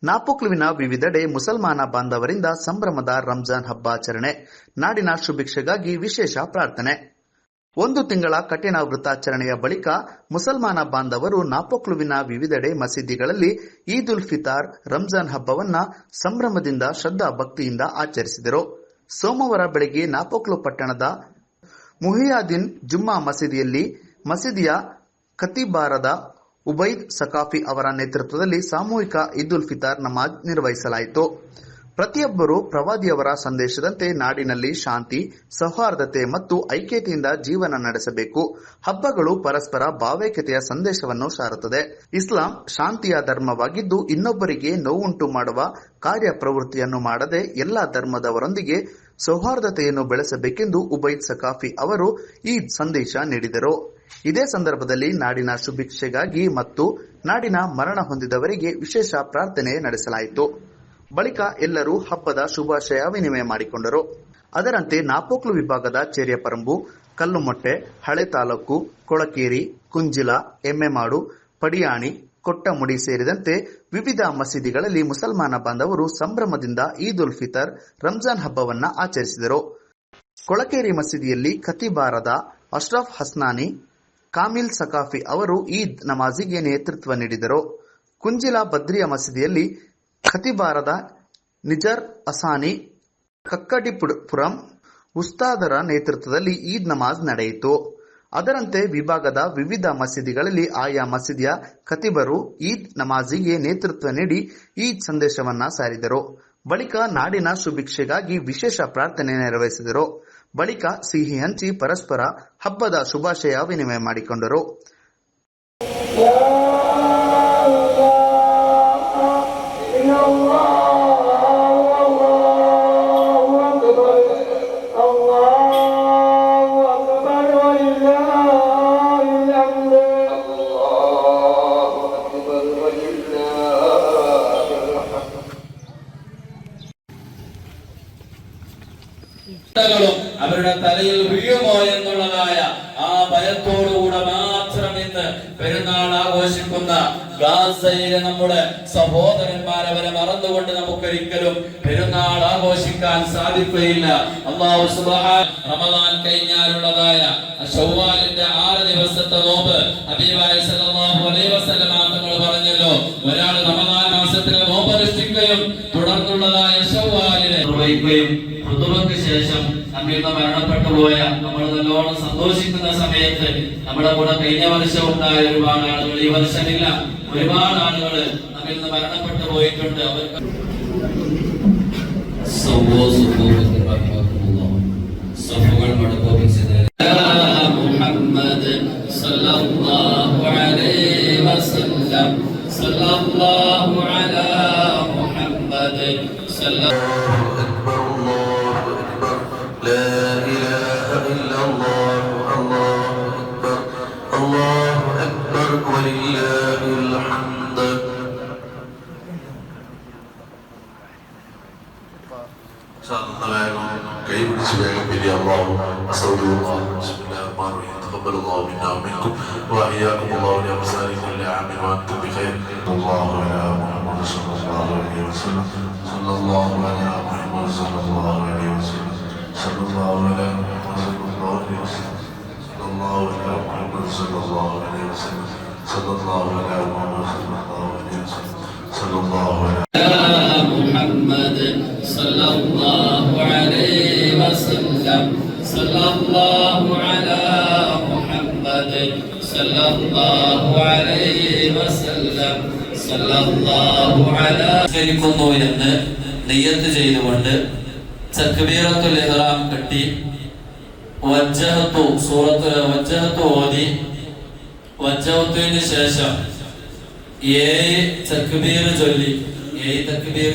ನಾಪೊಕ್ಲುವಿನ ವಿವಿಧೆಡೆ ಮುಸಲ್ಮಾನ ಬಾಂಧವರಿಂದ ಸಂಭ್ರಮದ ರಂಜಾನ್ ಹಬ್ಬ ಆಚರಣೆ. ನಾಡಿನ ಶುಭಿಕ್ಷೆಗಾಗಿ ವಿಶೇಷ ಪ್ರಾರ್ಥನೆ. 1 ತಿಂಗಳ ಕಠಿಣ ವೃತಾಚರಣೆಯ ಬಳಿಕ ಮುಸಲ್ಮಾನ ಬಾಂಧವರು ನಾಪೊಕ್ಲುವಿನ ವಿವಿಧೆಡೆ ಮಸೀದಿಗಳಲ್ಲಿ ಈದ್ ಉಲ್ ಫಿತರ್ ರಂಜಾನ್ ಹಬ್ಬವನ್ನ ಸಂಭ್ರಮದಿಂದ ಶ್ರದ್ಧಾ ಭಕ್ತಿಯಿಂದ ಆಚರಿಸಿದರು. ಸೋಮವಾರ ಬೆಳಗ್ಗೆ ನಾಪೊಕ್ಲು ಪಟ್ಟಣದ ಮುಹಿಯಾದ್ದೀನ್ ಜುಮ್ಮಾ ಮಸೀದಿಯಲ್ಲಿ ಮಸೀದಿಯ ಖತೀಬಾರಾದ ಉಬೈದ್ ಸಕಾಫಿ ಅವರ ನೇತೃತ್ವದಲ್ಲಿ ಸಾಮೂಹಿಕ ಈದ್ ಉಲ್ ಫಿತರ್ ನಮಾಜ್ ನಿರ್ವಹಿಸಲಾಯಿತು. ಪ್ರತಿಯೊಬ್ಬರೂ ಪ್ರವಾದಿಯವರ ಸಂದೇಶದಂತೆ ನಾಡಿನಲ್ಲಿ ಶಾಂತಿ, ಸೌಹಾರ್ದತೆ ಮತ್ತು ಐಕ್ಯತೆಯಿಂದ ಜೀವನ ನಡೆಸಬೇಕು. ಹಬ್ಬಗಳು ಪರಸ್ಪರ ಭಾವೈಕ್ಯತೆಯ ಸಂದೇಶವನ್ನು ಸಾರುತ್ತದೆ. ಇಸ್ಲಾಂ ಶಾಂತಿಯ ಧರ್ಮವಾಗಿದ್ದು ಇನ್ನೊಬ್ಬರಿಗೆ ನೋವುಂಟು ಮಾಡುವ ಕಾರ್ಯ ಪ್ರವೃತ್ತಿಯನ್ನು ಮಾಡದೆ ಎಲ್ಲಾ ಧರ್ಮದವರೊಂದಿಗೆ ಸೌಹಾರ್ದತೆಯನ್ನು ಬೆಳೆಸಬೇಕೆಂದು ಉಬೈದ್ ಸಕಾಫಿ ಅವರು ಈ ಸಂದೇಶ ನೀಡಿದರು. ಇದೇ ಸಂದರ್ಭದಲ್ಲಿ ನಾಡಿನ ಶುಭಿಕ್ಷೆಗಾಗಿ ಮತ್ತು ನಾಡಿನ ಮರಣ ಹೊಂದಿದವರಿಗೆ ವಿಶೇಷ ಪ್ರಾರ್ಥನೆ ನಡೆಸಲಾಯಿತು. ಬಳಿಕ ಎಲ್ಲರೂ ಹಬ್ಬದ ಶುಭಾಶಯ ವಿನಿಮಯ ಮಾಡಿಕೊಂಡರು. ಅದರಂತೆ ನಾಪೊಕ್ಲು ವಿಭಾಗದ ಚೇರ್ಯಪರಂಬು, ಕಲ್ಲುಮೊಟ್ಟೆ, ಹಳೆ ತಾಲೂಕು, ಕೊಳಕೇರಿ, ಕುಂಜಿಲ, ಎಮ್ಮೆಮಾಡು, ಪಡಿಯಾಣಿ, ಕೊಟ್ಟಮುಡಿ ಸೇರಿದಂತೆ ವಿವಿಧ ಮಸೀದಿಗಳಲ್ಲಿ ಮುಸಲ್ಮಾನ ಬಾಂಧವರು ಸಂಭ್ರಮದಿಂದ ಈದ್ ಉಲ್ ಫಿತರ್ ರಂಜಾನ್ ಹಬ್ಬವನ್ನ ಆಚರಿಸಿದರು. ಕೊಳಕೇರಿ ಮಸೀದಿಯಲ್ಲಿ ಖತೀಬಾರಾದ ಅಶ್ರಫ್ ಹಸ್ನಾನಿ ಕಾಮಿಲ್ ಸಕಾಫಿ ಅವರು ಈದ್ ನಮಾಜಿಗೆ ನೇತೃತ್ವ ನೀಡಿದರು. ಕುಂಜಿಲ ಬದ್ರಿಯಾ ಮಸೀದಿಯಲ್ಲಿ ಖತೀಬಾರಾದ ನಿಜರ್ ಅಸಾನಿ ಕಕ್ಕಡಿಪುರಂ ಉಸ್ತಾದರ ನೇತೃತ್ವದಲ್ಲಿ ಈದ್ ನಮಾಜ್ ನಡೆಯಿತು. ಅದರಂತೆ ವಿಭಾಗದ ವಿವಿಧ ಮಸೀದಿಗಳಲ್ಲಿ ಆಯಾ ಮಸೀದಿಯ ಖತೀಬರು ಈದ್ ನಮಾಜಿಗೆ ನೇತೃತ್ವ ನೀಡಿ ಈದ್ ಸಂದೇಶವನ್ನ ಸಾರಿದರು. ಬಳಿಕ ನಾಡಿನ ಸುಭಿಕ್ಷೆಗಾಗಿ ವಿಶೇಷ ಪ್ರಾರ್ಥನೆ ನೆರವೇರಿಸಿದರು. ಬಳಿಕ ಸಿಹಿ ಹಂಚಿ ಪರಸ್ಪರ ಹಬ್ಬದ ಶುಭಾಶಯ ವಿನಿಮಯ ಮಾಡಿಕೊಂಡರು. അവരുടെ തലയിൽ വീഴുമോ എന്നുള്ളതായ ആ ഭയത്തോടുകൂടെ മാത്രം ഇന്ന് പെരുന്നാൾ ആഘോഷിക്കുന്ന ഗാസയിലെ നമ്മുടെ സഹോദരന്മാരെ അവരെ മറന്നുകൊണ്ട് നമുക്കൊരിക്കലും പെരുന്നാൾ ആഘോഷിക്കാൻ സാധിക്കുകയില്ല. അല്ലാഹു സുബ്ഹാനഹു റമദാൻ കഴിഞ്ഞാലുള്ളതായ ശവ്വാലിന്റെ 6 ദിവസത്തെ നോമ്പ് ഹബീബായ സല്ലല്ലാഹു അലൈഹി വസല്ലം തങ്ങൾ പറഞ്ഞല്ലോ, ഒരാൾ റമദാൻ മാസത്തിൽ നോമ്പ് അനുഷ്ഠിക്കുകയും തുടർന്നുള്ളതായ ശവ്വാലിനെ നിർവഹിക്കുകയും ഋതുവക്ക് ശേഷം നമ്മിൽ നിന്ന് മരണപ്പെട്ടു പോയ നമ്മൾ നല്ലോണം സന്തോഷിക്കുന്ന സമയത്ത് നമ്മുടെ കൂടെ കഴിഞ്ഞ വർഷം ഉണ്ടായ ഒരുപാട് ആളുകൾ, ഈ വർഷമില്ല, ഒരുപാട് ആളുകൾ നമ്മിൽ നിന്ന് മരണപ്പെട്ടു പോയിട്ടുണ്ട്. അവർക്ക് സഫുകൾ മടക്കോപിച്ചത് മുഹമ്മദ് സല്ലല്ലാഹു അലൈഹി വസല്ലം സല്ലല്ലാഹു അലാ മുഹമ്മദ് സല്ലല്ലാഹു كي بسبيل بني الله أسأل الله بسم الله الرحمن الرحيم تقبل الله منا ومنكم وإياكم الله لأمثال كل عام وأنتم بخير. الله على محمد صلى الله عليه وسلم صلى الله على محمد صلى الله عليه وسلم صلى الله على محمد صلى الله عليه وسلم صلى الله على محمد صلى الله عليه وسلم صلى الله على محمد صلى الله عليه وسلم صلى الله على محمد صلى الله عليه وسلم صلى الله على محمد صلى الله عليه وسلم صلى الله على ിക്കുന്നു എന്ന് നിയ്യത്ത് ചെയ്തുകൊണ്ട് തക്ബീറത്തുൽ ഇഹ്റാം കെട്ടി വജ്ജഹത്തു സൂറത്ത് വജ്ജഹത്തു ഓതി വജ്ജഹത്തുവിന് ശേഷം 7 തക്ബീർ ചൊല്ലി 7 തക്ബീർ